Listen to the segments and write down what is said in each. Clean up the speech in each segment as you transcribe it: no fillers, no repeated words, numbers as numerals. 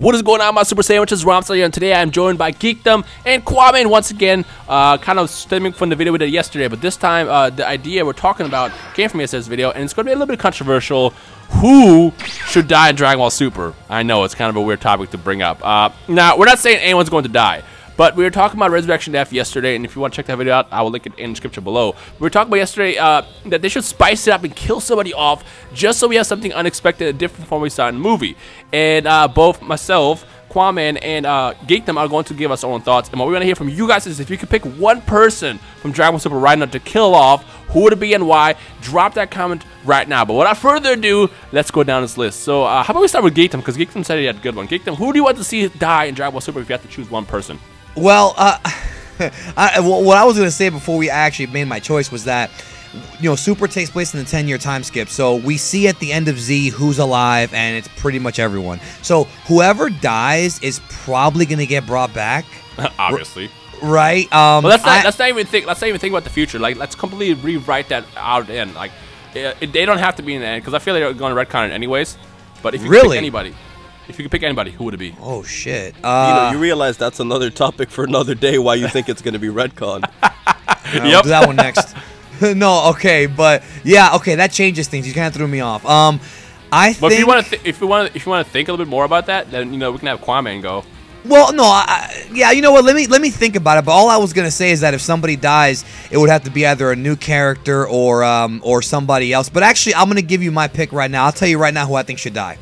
What is going on, my Super Sandwiches? Rhymestyle here, and today I am joined by Geekdom and Kwame once again, kind of stemming from the video we did yesterday, but this time the idea we're talking about came from yesterday's video, and it's going to be a little bit controversial. Who should die in Dragon Ball Super? I know, it's kind of a weird topic to bring up. Now, we're not saying anyone's going to die, but we were talking about Resurrection Death yesterday, and if you want to check that video out, I will link it in the description below. We were talking about yesterday that they should spice it up and kill somebody off just so we have something unexpected, a different from what we saw in the movie. And both myself, Kwame, and Geekdom are going to give us our own thoughts. And what we're going to hear from you guys is if you could pick one person from Dragon Ball Super right now to kill off, who would it be and why? Drop that comment right now. But without further ado, let's go down this list. So how about we start with Geekdom, because Geekdom said he had a good one. Geekdom, who do you want to see die in Dragon Ball Super if you have to choose one person? Well, what I was going to say before we actually made my choice was that, you know, Super takes place in the 10-year time skip, so we see at the end of Z who's alive, and it's pretty much everyone. So whoever dies is probably going to get brought back. Obviously. Right? Well, let's not even think about the future. Like, let's completely rewrite that out in. Like, they don't have to be in the end, because I feel like they're going to retcon it anyways. But if you pick anybody. If you could pick anybody, who would it be? Oh, shit. You realize that's another topic for another day, why you think it's going to be retcon. Yep. We'll do that one next. No, okay, but yeah, okay, that changes things. You kind of threw me off. I think. But if you want to think a little bit more about that, then we can have Kwame go. Well, no, yeah, you know what? Let me think about it. But all I was gonna say is that if somebody dies, it would have to be either a new character or somebody else. But actually, I'm gonna give you my pick right now. I'll tell you right now who I think should die.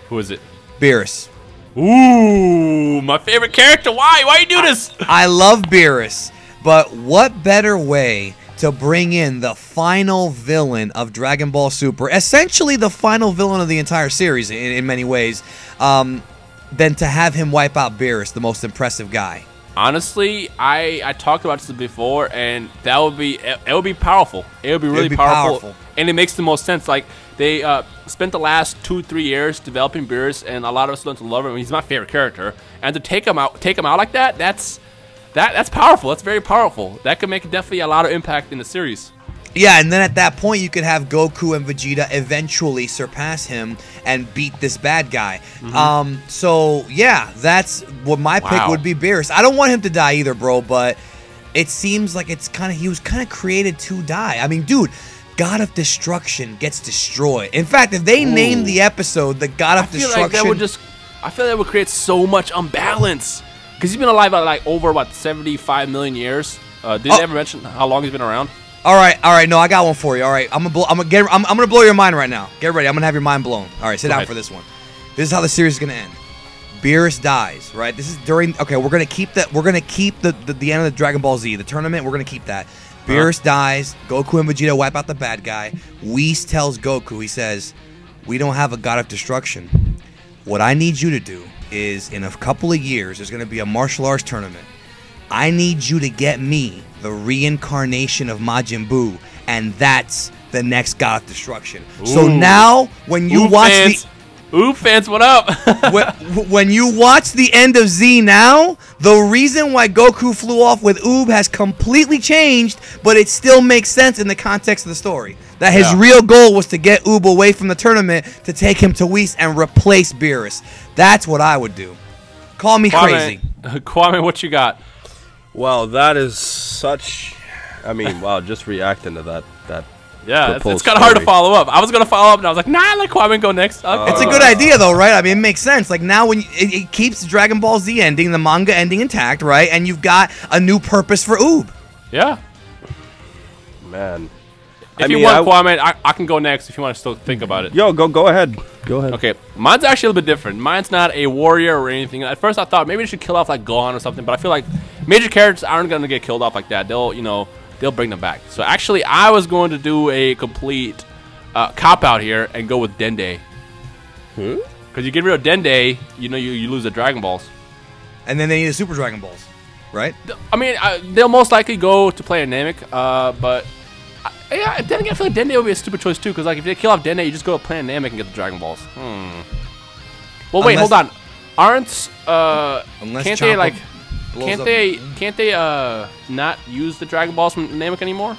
Who is it? Beerus. Ooh, my favorite character. Why? Why you do this? I love Beerus, but what better way to bring in the final villain of Dragon Ball Super, essentially the final villain of the entire series in many ways, than to have him wipe out Beerus, the most impressive guy. Honestly, I talked about this before, and that would be powerful. It would be really powerful, and it makes the most sense. Like, they spent the last 2-3 years developing Beerus, and a lot of us learned to love him. He's my favorite character, and to take him out like that, that's powerful. That's very powerful. That could make definitely a lot of impact in the series. Yeah, and then at that point, you could have Goku and Vegeta eventually surpass him and beat this bad guy. So, yeah, that's what my pick would be, Beerus. I don't want him to die either, bro, but it seems like he was kind of created to die. I mean, dude, God of Destruction gets destroyed. In fact, if they name the episode the God of Destruction... I feel like that would create so much unbalance. Because he's been alive like over, what, 75 million years? Did they ever mention how long he's been around? All right, no, I got one for you. All right, I'm gonna blow your mind right now. Get ready. I'm gonna have your mind blown. All right, sit down for this one. This is how the series is gonna end. Beerus dies. Right. This is during. Okay, we're gonna keep that. We're gonna keep the end of the Dragon Ball Z, the tournament. We're gonna keep that. Beerus dies. Goku and Vegeta wipe out the bad guy. Whis tells Goku. He says, "We don't have a God of Destruction. What I need you to do is, in a couple of years, there's gonna be a martial arts tournament. I need you to get me the reincarnation of Majin Buu, and that's the next God of Destruction." Ooh. So now, when you watch fans, what up? when you watch the end of Z now, the reason why Goku flew off with Oob has completely changed, but it still makes sense in the context of the story. That his real goal was to get Oob away from the tournament to take him to Whis and replace Beerus. That's what I would do. Call me crazy. Kwame, what you got? Wow, that is such... I mean, wow, just reacting to that yeah, it's kind of hard to follow up. I was going to follow up, and I was like, nah, let Kwame go next. Okay. It's a good idea, though, right? I mean, it makes sense. Like, now when it keeps Dragon Ball Z ending, the manga ending intact, right? And you've got a new purpose for Oob. Yeah. Man. If you want, Kwame, I can go next if you want to still think about it. Yo, go ahead. Go ahead. Okay, mine's actually a little bit different. Mine's not a warrior or anything. At first, I thought maybe they should kill off like Gohan or something, but I feel like major characters aren't going to get killed off like that. They'll bring them back. So actually, I was going to do a complete cop-out here and go with Dende. Because you get rid of Dende, you lose the Dragon Balls. And then they need the Super Dragon Balls, right? I mean, they'll most likely go to play Namek, but... Yeah, then again, I feel like Dende would be a stupid choice too, because like if they kill off Dende, you just go to Planet Namek and get the Dragon Balls. Well, wait, hold on. Aren't can't they not use the Dragon Balls from Namek anymore?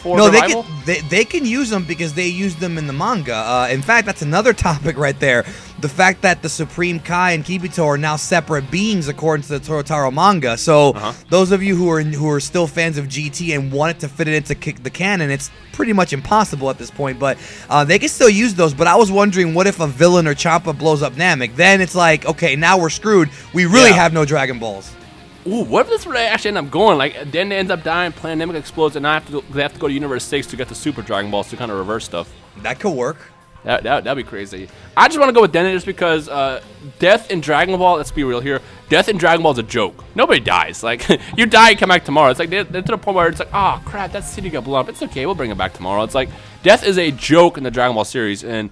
No, they can use them because they used them in the manga. In fact, that's another topic right there. the fact that the Supreme Kai and Kibito are now separate beings according to the Torotaro manga. So those of you who are still fans of GT and wanted to fit it into the canon, it's pretty much impossible at this point. But they can still use those. But I was wondering, what if a villain or Champa blows up Namek? Then it's like, okay, now we're screwed. We really have no Dragon Balls. Ooh, what if this would actually end up going? Like, then they ends up dying, Planet Namek explodes, and now they have to go to Universe 6 to get the Super Dragon Balls to kind of reverse stuff. That could work. That'd be crazy. I just want to go with Dende just because death in Dragon Ball, let's be real here, death in Dragon Ball is a joke. Nobody dies. Like, you die, you come back tomorrow. It's like, they're to the point where it's like, oh, crap, that city got blown up. It's okay, we'll bring it back tomorrow. It's like, death is a joke in the Dragon Ball series, and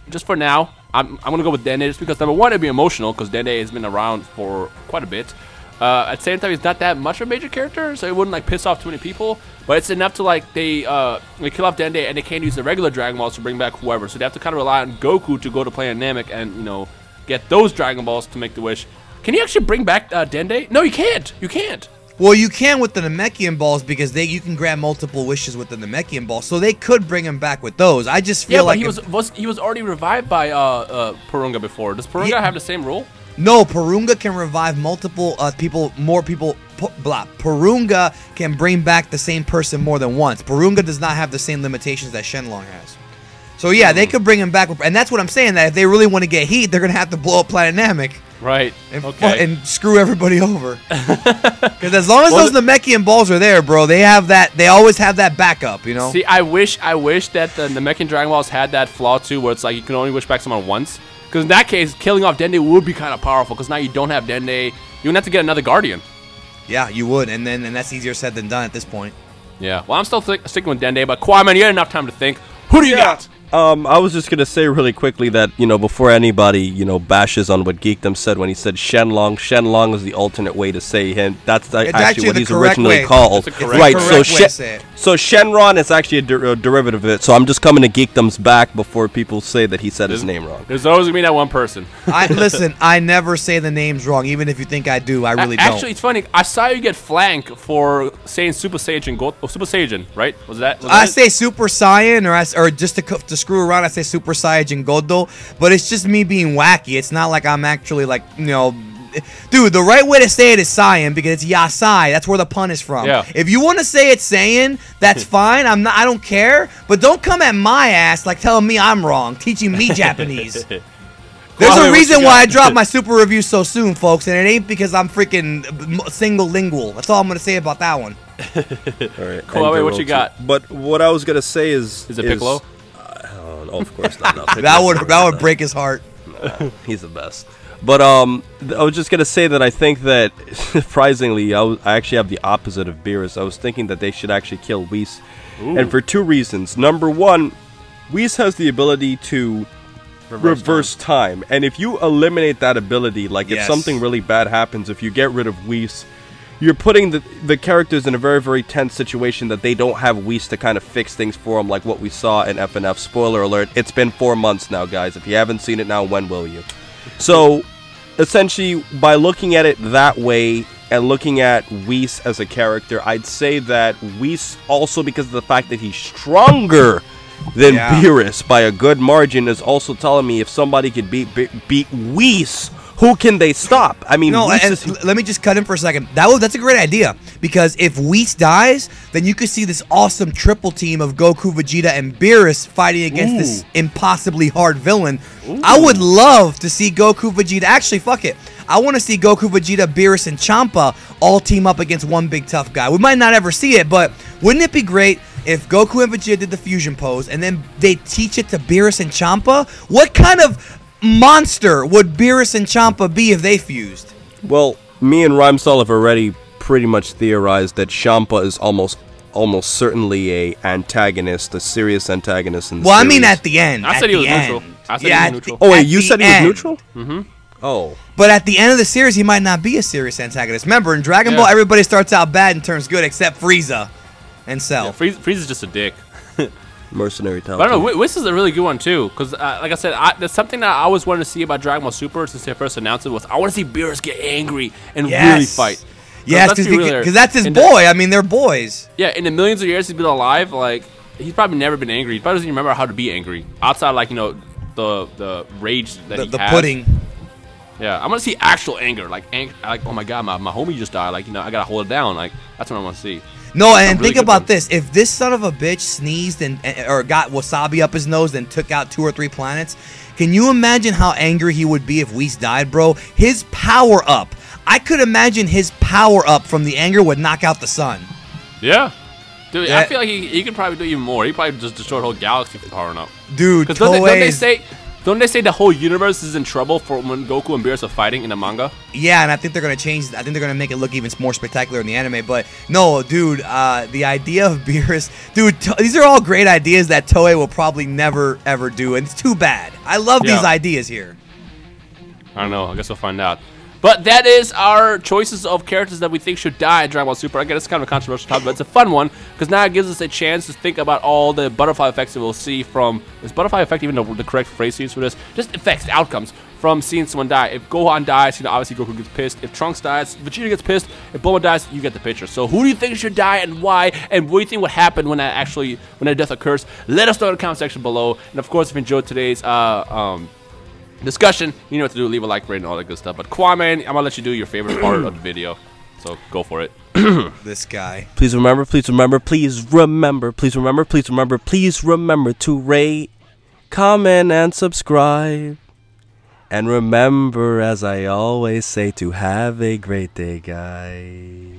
just for now, I'm going to go with Dende just because, number one, it'd be emotional because Dende has been around for quite a bit. At the same time, he's not that much of a major character, so it wouldn't like piss off too many people. But it's enough to like they kill off Dende, and they can't use the regular Dragon Balls to bring back whoever. So they have to kind of rely on Goku to go to Planet Namek and get those Dragon Balls to make the wish. Can you actually bring back Dende? No, you can't. You can't. Well, you can with the Namekian balls because you can grant multiple wishes with the Namekian balls, so they could bring him back with those. I just feel like he was already revived by Purunga before. Does Purunga have the same rule? No, Purunga can revive multiple more people. Purunga can bring back the same person more than once. Purunga does not have the same limitations that Shenlong has. So yeah, they could bring him back, and that's what I'm saying. That if they really want to get heat, they're gonna have to blow up Planet Namek. Right. And screw everybody over. Because as long as those Namekian balls are there, bro, they have that. They always have that backup, you know. See, I wish that the Namekian Dragon Balls had that flaw too, where it's like you can only wish back someone once. Because in that case, killing off Dende would be kind of powerful. Because now you don't have Dende, you would have to get another Guardian. Yeah, you would, and that's easier said than done at this point. Yeah. Well, I'm still sticking with Dende, but Kwame, you had enough time to think. Who do you got? I was just gonna say really quickly that before anybody bashes on what Geekdom said when he said Shenlong. Shenlong is the alternate way to say him. That's actually what he's originally called. Right. So Shenron is actually a derivative of it. So I'm just coming to Geekdom's back before people say that he said his name wrong. There's always gonna be that one person. Listen, I never say the names wrong, even if you think I do. I really don't. Actually, it's funny. I saw you get flanked for saying Super Saiyan Super Saiyan, right? Was that I say Super Saiyan, or just to screw around, I say Super Saiyan Godo, but it's just me being wacky. It's not like I'm actually like, dude, the right way to say it is Saiyan because it's Yasai. That's where the pun is from. Yeah. If you want to say it's Saiyan, that's fine. I don't care, but don't come at my ass like telling me I'm wrong, teaching me Japanese. There's a reason why I dropped my super review so soon, folks, and it ain't because I'm freaking single lingual. That's all I'm going to say about that one. All right. Cool, what you got? But what I was going to say is it Piccolo? No, of course not. No, that would break his heart. Nah, he's the best. But I was just gonna say that I think that surprisingly, I actually have the opposite of Beerus. I was thinking that they should actually kill Whis, and for two reasons. Number one, Whis has the ability to reverse time, and if you eliminate that ability, like if something really bad happens, if you get rid of Whis, you're putting the characters in a very, very tense situation that they don't have Whis to kind of fix things for them, like what we saw in FNF. Spoiler alert, it's been 4 months now, guys. If you haven't seen it now, when will you? So, essentially, by looking at it that way, and looking at Whis as a character, I'd say that Whis, also because of the fact that he's stronger than Beerus by a good margin, is also telling me if somebody could beat Whis, who can they stop? I mean, no, let me just cut in for a second. That's a great idea, because if Whis dies, then you could see this awesome triple team of Goku, Vegeta, and Beerus fighting against this impossibly hard villain. I would love to see Goku, Vegeta. Actually, fuck it. I want to see Goku, Vegeta, Beerus, and Champa all team up against one big tough guy. We might not ever see it, but wouldn't it be great if Goku and Vegeta did the fusion pose, and then they teach it to Beerus and Champa? What kind of monster would Beerus and Champa be if they fused? Well, me and Rhymestyle have already pretty much theorized that Champa is almost certainly a antagonist, a serious antagonist in the series. I mean at the end. I said he was neutral. I said he was neutral. Oh wait, you said he was neutral? Mm-hmm. Oh. But at the end of the series, he might not be a serious antagonist. Remember, in Dragon Ball, everybody starts out bad and turns good, except Frieza and Cell. Yeah, Frieza's just a dick. Mercenary talent. But I don't know, Whis is a really good one too, because like I said, there's something that I always wanted to see about Dragon Ball Super since they first announced it was I want to see Beerus get angry and really fight. Yes, because that's his boy. I mean, they're boys. Yeah, in the millions of years he's been alive, like he's probably never been angry. He probably doesn't even remember how to be angry outside, like the rage that he the has. pudding. Yeah, I want to see actual anger, like oh my god, my homie just died. Like, you know, I gotta hold it down. Like, that's what I want to see. No, and really think about one. this: if this son of a bitch sneezed or got wasabi up his nose, then took out 2 or 3 planets, can you imagine how angry he would be if Whis died, bro? His power up. I could imagine his power up from the anger would knock out the sun. Yeah. Dude, Yeah. I feel like he could probably do even more. He probably just destroyed the whole galaxy from powering up. Dude, Because don't they say the whole universe is in trouble for when Goku and Beerus are fighting in the manga? Yeah, and I think they're gonna change. I think they're gonna make it look even more spectacular in the anime. But no, dude, the idea of Beerus, dude, these are all great ideas that Toei will probably never ever do, and it's too bad. I love these ideas here. I don't know. I guess we'll find out. But that is our choices of characters that we think should die in Dragon Ball Super. Again, it's kind of a controversial topic, but it's a fun one because now it gives us a chance to think about all the butterfly effects that we'll see from. Is butterfly effect even the correct phrase to use for this? Just effects, outcomes from seeing someone die. If Gohan dies, you know, obviously Goku gets pissed. If Trunks dies, Vegeta gets pissed. If Bulma dies, you get the picture. So who do you think should die and why? And what do you think would happen when that death occurs? Let us know in the comment section below. And of course, if you enjoyed today's discussion, you know what to do. Leave a like, rate, and all that good stuff. But Kwame, I'm gonna let you do your favorite part of the video, so go for it. This guy. Please remember, please remember, please remember, please remember, please remember, please remember to rate, comment, and subscribe. And remember, as I always say, to have a great day, guys.